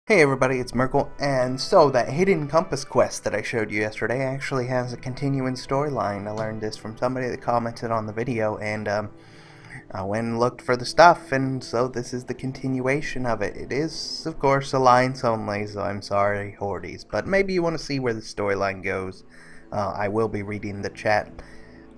Hey everybody, it's Merkel, and so that Hidden Compass quest that I showed you yesterday actually has a continuing storyline. I learned this from somebody that commented on the video, and I went and looked for the stuff, and so this is the continuation of it. It is, of course, alliance only, so I'm sorry, Hordes, but maybe you want to see where the storyline goes. I will be reading the chat,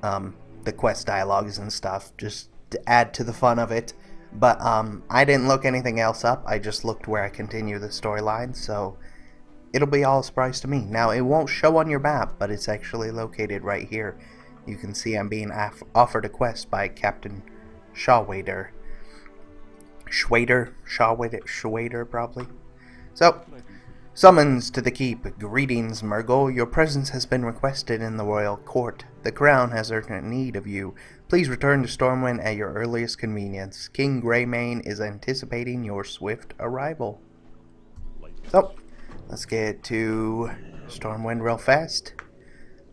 the quest dialogues and stuff, just to add to the fun of it. But I didn't look anything else up. I just looked where I continue the storyline, so it'll be all a surprise to me. Now, it won't show on your map, but it's actually located right here. You can see I'm being offered a quest by Captain Shawwader. Shawwader, probably. So, summons to the keep. Greetings, Murgle. Your presence has been requested in the royal court. The crown has urgent need of you. Please return to Stormwind at your earliest convenience. King Greymane is anticipating your swift arrival. So, let's get to Stormwind real fast.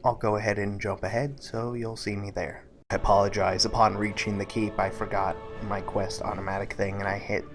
I'll go ahead and jump ahead, so you'll see me there. I apologize. Upon reaching the keep, I forgot my quest automatic thing, and I hit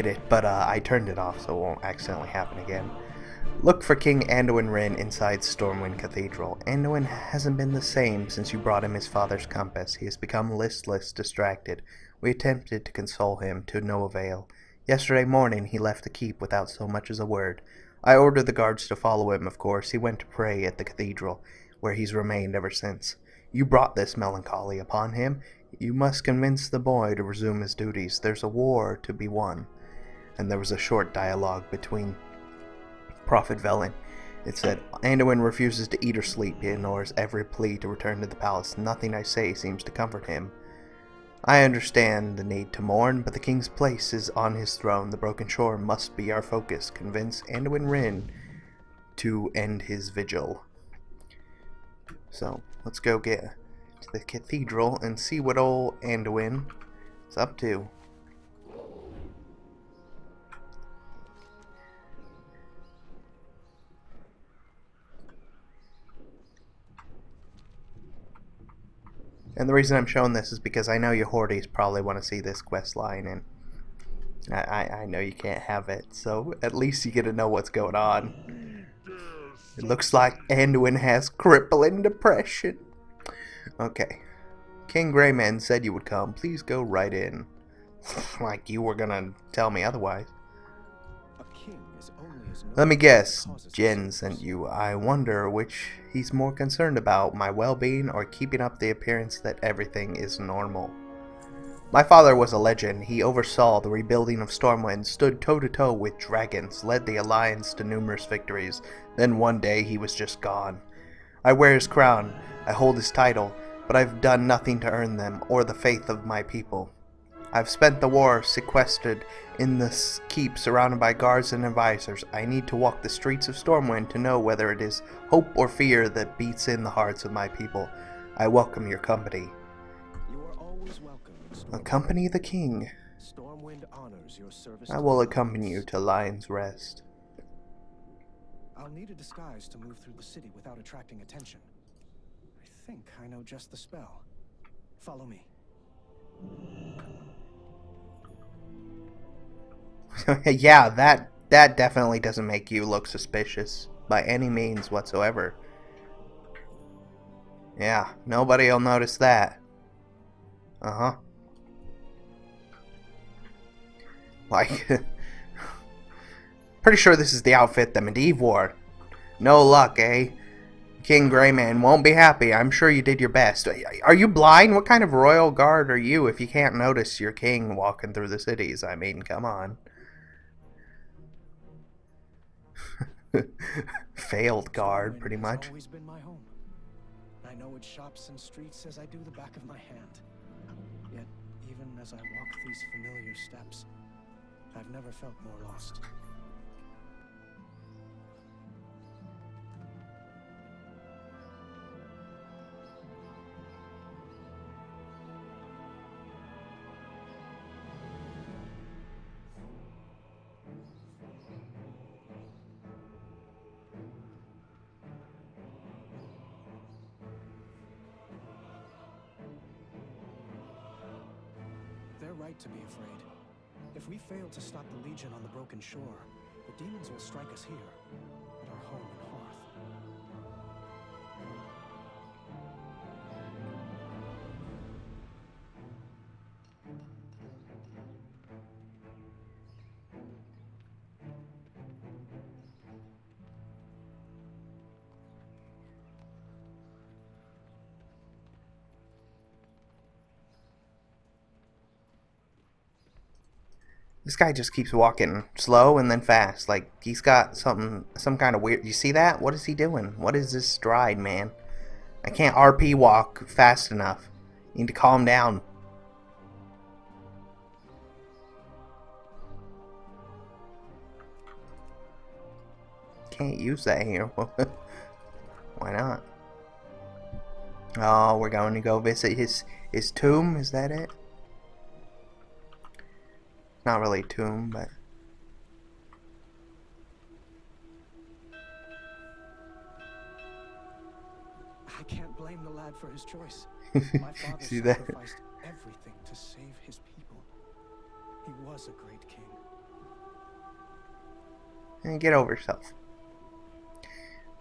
it, but I turned it off so it won't accidentally happen again. Look for King Anduin inside Stormwind Cathedral. Anduin hasn't been the same since you brought him his father's compass. He has become listless, distracted. We attempted to console him, to no avail. Yesterday morning he left the keep without so much as a word. I ordered the guards to follow him, of course. He went to pray at the cathedral, where he's remained ever since. You brought this melancholy upon him. You must convince the boy to resume his duties. There's a war to be won. And there was a short dialogue between Prophet Velen. It said, Anduin refuses to eat or sleep. He ignores every plea to return to the palace. Nothing I say seems to comfort him. I understand the need to mourn, but the king's place is on his throne. The broken shore must be our focus. Convince Anduin to end his vigil. So, let's go get to the cathedral and see what old Anduin is up to. And the reason I'm showing this is because I know you Hordes probably want to see this quest line, and I know you can't have it, so at least you get to know what's going on. It looks like Anduin has crippling depression. Okay. King Greymane said you would come. Please go right in. Like you were gonna tell me otherwise. Let me guess, Jen sent you. I wonder which he's more concerned about, my well-being or keeping up the appearance that everything is normal. My father was a legend. He oversaw the rebuilding of Stormwind, stood toe-to-toe with dragons, led the Alliance to numerous victories. Then one day he was just gone. I wear his crown, I hold his title, but I've done nothing to earn them or the faith of my people. I've spent the war sequestered in the keep surrounded by guards and advisors. I need to walk the streets of Stormwind to know whether it is hope or fear that beats in the hearts of my people. I welcome your company. You are always welcome. Accompany the king. Stormwind honors your service. I will accompany you to Lion's Rest. I'll need a disguise to move through the city without attracting attention. I think I know just the spell. Follow me. Yeah, that definitely doesn't make you look suspicious by any means whatsoever. Yeah, nobody will notice that. Uh-huh. Like, pretty sure this is the outfit that Medivh wore. No luck, eh? King Greymane won't be happy. I'm sure you did your best. Are you blind? What kind of royal guard are you if you can't notice your king walking through the cities? I mean, come on. Failed guard, pretty much. It's always been my home. I know its shops and streets as I do the back of my hand. Yet, even as I walk these familiar steps, I've never felt more lost. They're right to be afraid. If we fail to stop the Legion on the broken shore, The demons will strike us here, at our home and hearth. This guy just keeps walking slow and then fast. Like, he's got some kind of weird... You see that? What is he doing? What is this stride, man? I can't RP walk fast enough. You need to calm down. Can't use that here. Why not? Oh, we're going to go visit his tomb? Is that it? Not really a tomb, but... I can't blame the lad for his choice. My father See that? sacrificed everything to save his people. He was a great king. And get over yourself.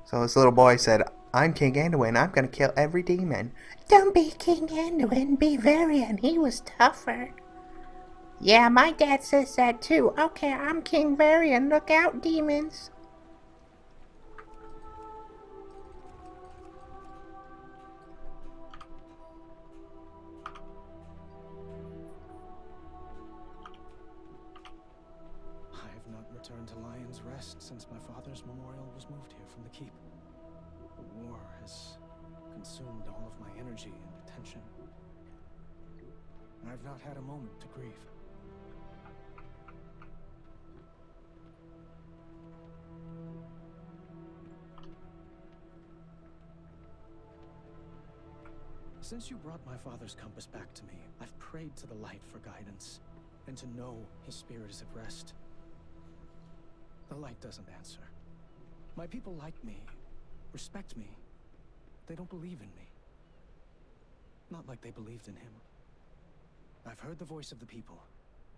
So this little boy said, I'm King Anduin, I'm gonna kill every demon. Don't be King Anduin, be Varian, he was tougher. Yeah, my dad says that too. Okay, I'm King Varian, look out, demons. I have not returned to Lion's Rest since my father's memorial was moved here from the keep. The war has consumed all of my energy and attention. I've not had a moment to grieve. Since you brought my father's compass back to me, I've prayed to the light for guidance, and to know his spirit is at rest. The light doesn't answer. My people like me, respect me. They don't believe in me. Not like they believed in him. I've heard the voice of the people,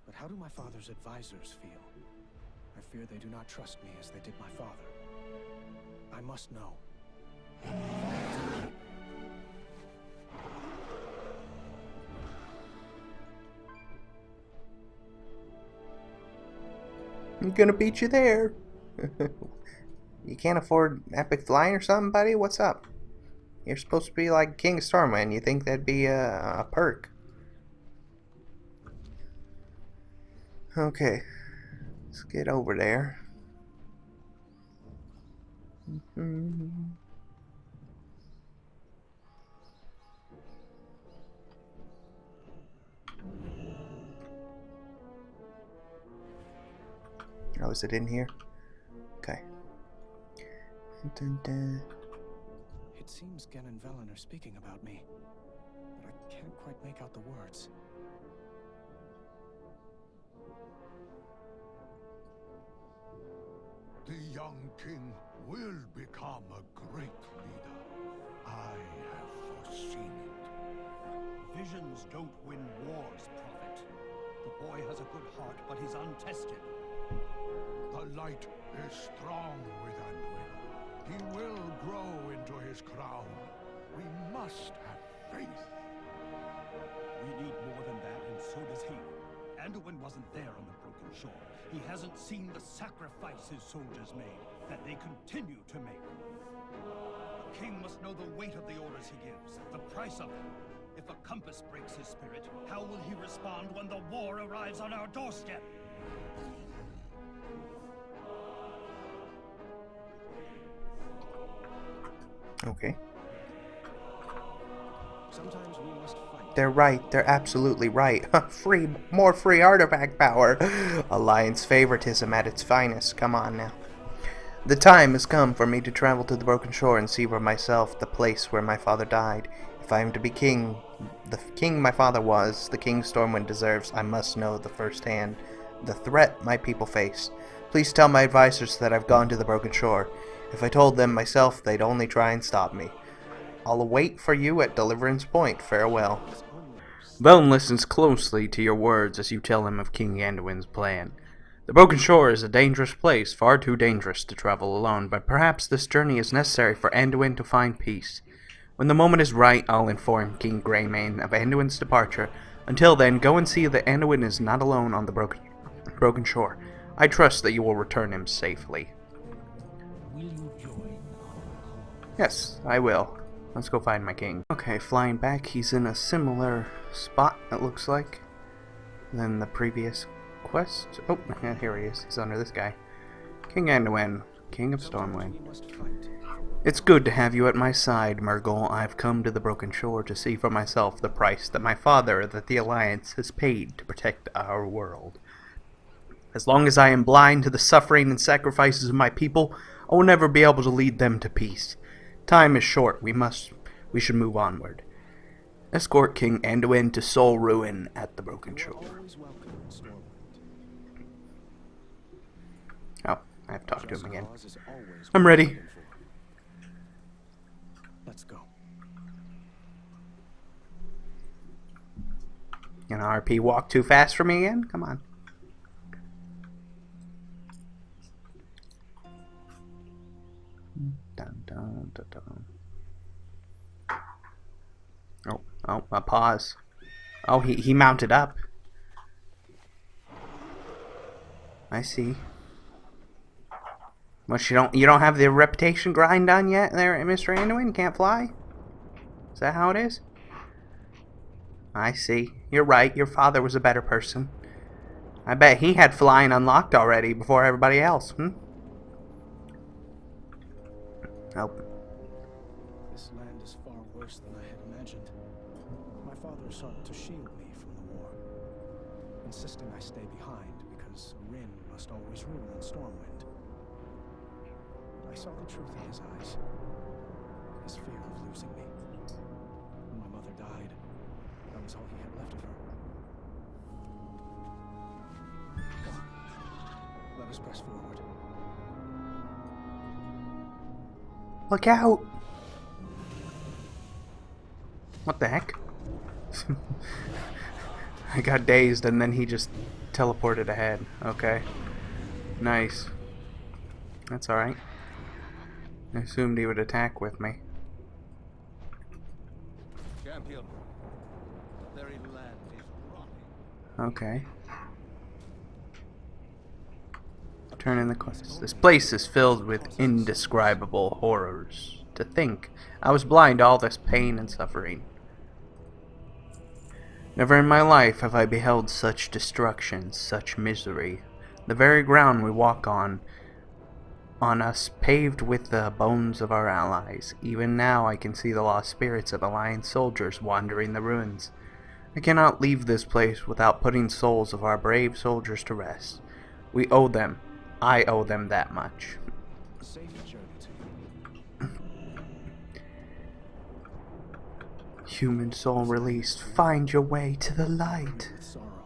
but how do my father's advisors feel? I fear they do not trust me as they did my father. I must know. I'm gonna beat you there. You can't afford epic flying or something, buddy? What's up? You're supposed to be like King of Stormwind. You think that'd be a perk? Okay, let's get over there. Oh, is it in here? Okay. Dun, dun. It seems Gen and Velen are speaking about me, but I can't quite make out the words. The young king will become a great leader. I have foreseen it. Visions don't win wars, Prophet. The boy has a good heart, but he's untested. The light is strong with Anduin. He will grow into his crown. We must have faith. We need more than that, and so does he. Anduin wasn't there on the broken shore. He hasn't seen the sacrifice his soldiers made, that they continue to make. A king must know the weight of the orders he gives, the price of them. If a compass breaks his spirit, how will he respond when the war arrives on our doorstep? Okay. Sometimes we must fight. They're right. They're absolutely right. More free artifact power. Alliance favoritism at its finest. Come on now. The time has come for me to travel to the Broken Shore and see for myself the place where my father died. If I am to be king, the king my father was, the king Stormwind deserves, I must know the first-hand the threat my people face. Please tell my advisors that I've gone to the Broken Shore. If I told them myself, they'd only try and stop me. I'll await for you at Deliverance Point. Farewell. Velen listens closely to your words as you tell him of King Anduin's plan. The Broken Shore is a dangerous place, far too dangerous to travel alone, but perhaps this journey is necessary for Anduin to find peace. When the moment is right, I'll inform King Greymane of Anduin's departure. Until then, go and see that Anduin is not alone on the Broken Shore. I trust that you will return him safely. Will you join our cause? Yes, I will. Let's go find my king. Okay, flying back, he's in a similar spot, it looks like, than the previous quest. Oh, yeah, here he is. He's under this guy. King Anduin, King of Stormwind. We must fight. It's good to have you at my side, Murgle. I've come to the Broken Shore to see for myself the price that my father, that the Alliance, has paid to protect our world. As long as I am blind to the suffering and sacrifices of my people, I will never be able to lead them to peace. Time is short. We should move onward. Escort King Anduin to Soul Ruin at the Broken Shore. Always welcome in Stormwind. Oh, I have to talk to him again. Cause is always I'm what ready. we're looking for. Let's go. Gonna RP walk too fast for me again? Come on. Dun, dun, dun, dun. Oh, a pause. Oh, he mounted up. I see. What, you don't have the reputation grind done yet there, Mr. Anduin? Can't fly? Is that how it is? I see. You're right. Your father was a better person. I bet he had flying unlocked already before everybody else, Nope. This land is far worse than I had imagined. My father sought to shield me from the war, insisting I stay behind because Rin must always rule in Stormwind. I saw the truth in his eyes, his fear of losing me. When my mother died, that was all he had left of her. Come, let us press forward. Look out! What the heck? I got dazed and then he just teleported ahead. Okay. Nice. That's alright. I assumed he would attack with me. Champion, the very land is rotting. Okay. Turn in the quest. This place is filled with indescribable horrors. To think, I was blind to all this pain and suffering. Never in my life have I beheld such destruction, such misery. The very ground we walk on us paved with the bones of our allies. Even now I can see the lost spirits of Alliance soldiers wandering the ruins. I cannot leave this place without putting souls of our brave soldiers to rest. We owe them. I owe them that much. Safe journey to you. Human soul released, find your way to the light. With sorrow.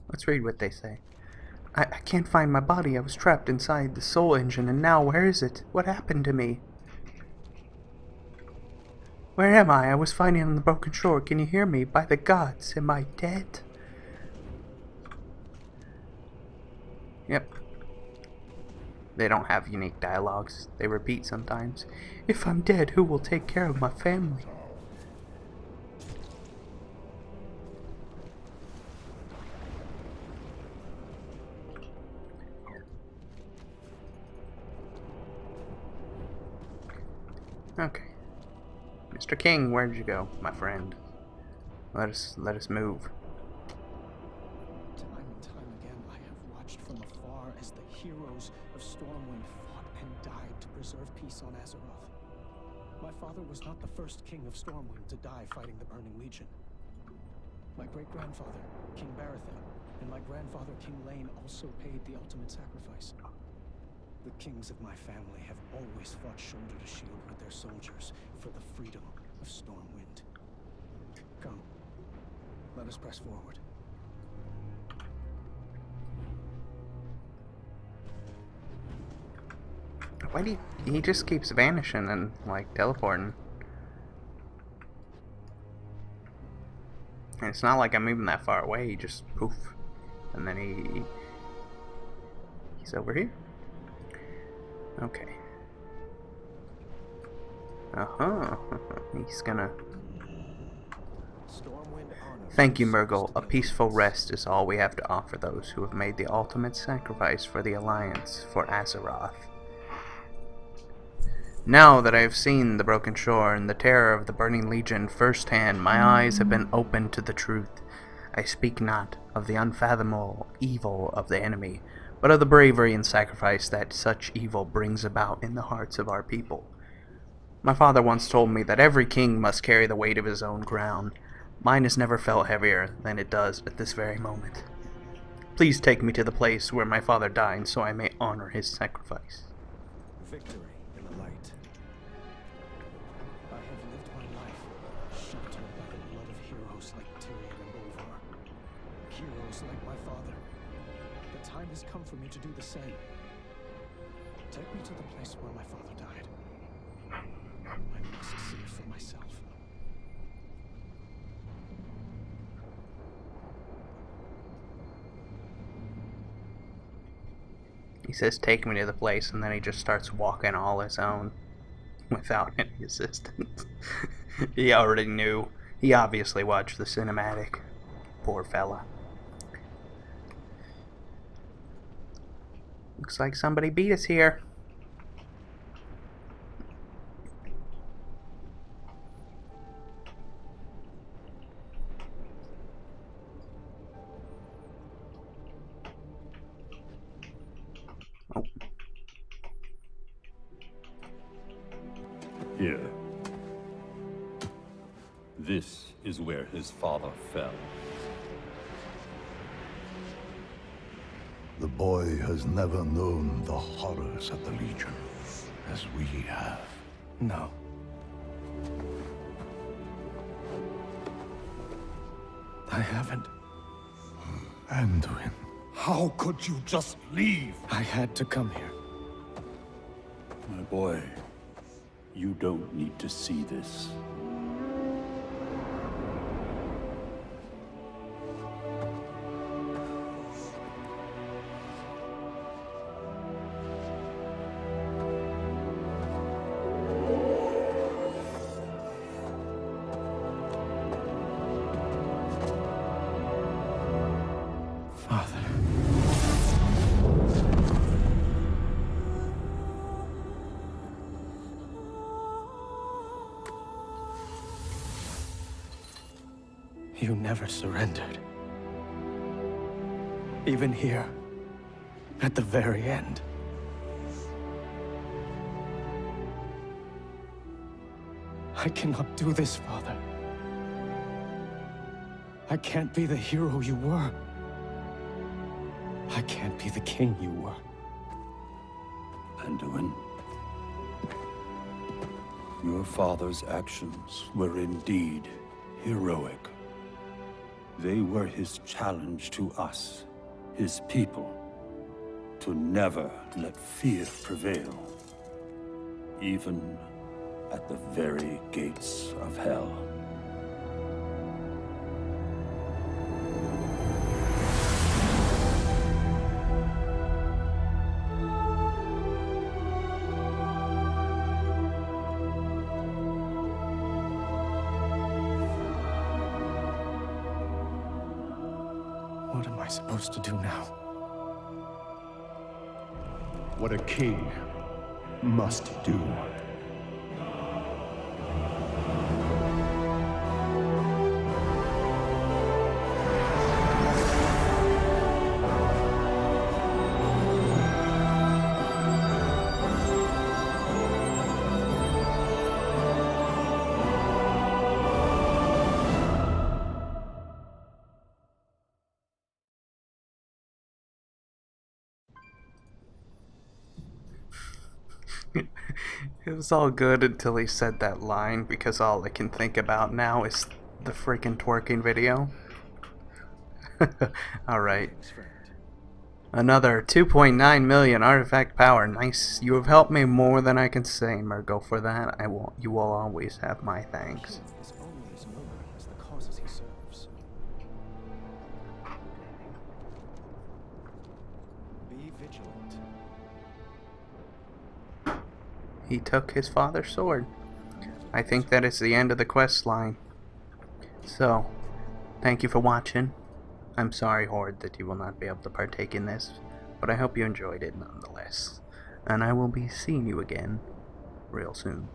Let's read what they say. I can't find my body. I was trapped inside the soul engine, and now where is it? What happened to me? Where am I? I was fighting on the Broken Shore. Can you hear me? By the gods, am I dead? Yep. They don't have unique dialogues. They repeat sometimes. If I'm dead, who will take care of my family? Okay. Mr. King, where'd you go, my friend? Let us move. Time and time again, I have watched from afar as the heroes of Stormwind fought and died to preserve peace on Azeroth. My father was not the first king of Stormwind to die fighting the Burning Legion. My great-grandfather, King Barathan, and my grandfather, King Lane, also paid the ultimate sacrifice. The kings of my family have always fought shoulder to shield with their soldiers for the freedom of Stormwind. Come, let us press forward. Why do he just keeps vanishing and, like, teleporting? And it's not like I'm even that far away, he just poof. And then he's over here. Okay. Uh-huh. He's gonna... Thank you, Murgle. A peaceful rest is all we have to offer those who have made the ultimate sacrifice for the Alliance, for Azeroth. Now that I have seen the Broken Shore and the terror of the Burning Legion firsthand, my eyes have been opened to the truth. I speak not of the unfathomable evil of the enemy, but of the bravery and sacrifice that such evil brings about in the hearts of our people. My father once told me that every king must carry the weight of his own crown. Mine has never felt heavier than it does at this very moment. Please take me to the place where my father died so I may honor his sacrifice. Victory in the light. I have lived my life sheltered by the blood of heroes like Tyrion and Bolvar. Heroes like my father. The time has come for me to do the same. Take me to the place where my father died. I must see it for myself. He says, take me to the place, and then he just starts walking all his own without any assistance. He already knew. He obviously watched the cinematic. Poor fella. Looks like somebody beat us here. Oh. Here. This is where his father fell. The boy has never known the horrors of the Legion, as we have. No. I haven't. Anduin. How could you just leave? I had to come here. My boy, you don't need to see this. Father. You never surrendered. Even here, at the very end. I cannot do this, Father. I can't be the hero you were. I can't be the king you were. Anduin, your father's actions were indeed heroic. They were his challenge to us, his people, to never let fear prevail, even at the very gates of hell. What am I supposed to do now? What a king must do. It was all good until he said that line, because all I can think about now is the freaking twerking video. Alright. Friend. Another 2.9 million artifact power. Nice. You have helped me more than I can say, Murgo. For that, you will always have my thanks. King is only as noble as the causes he serves. Be vigilant. He took his father's sword. I think that is the end of the quest line. So, thank you for watching. I'm sorry, Horde, that you will not be able to partake in this, but I hope you enjoyed it nonetheless. And I will be seeing you again real soon.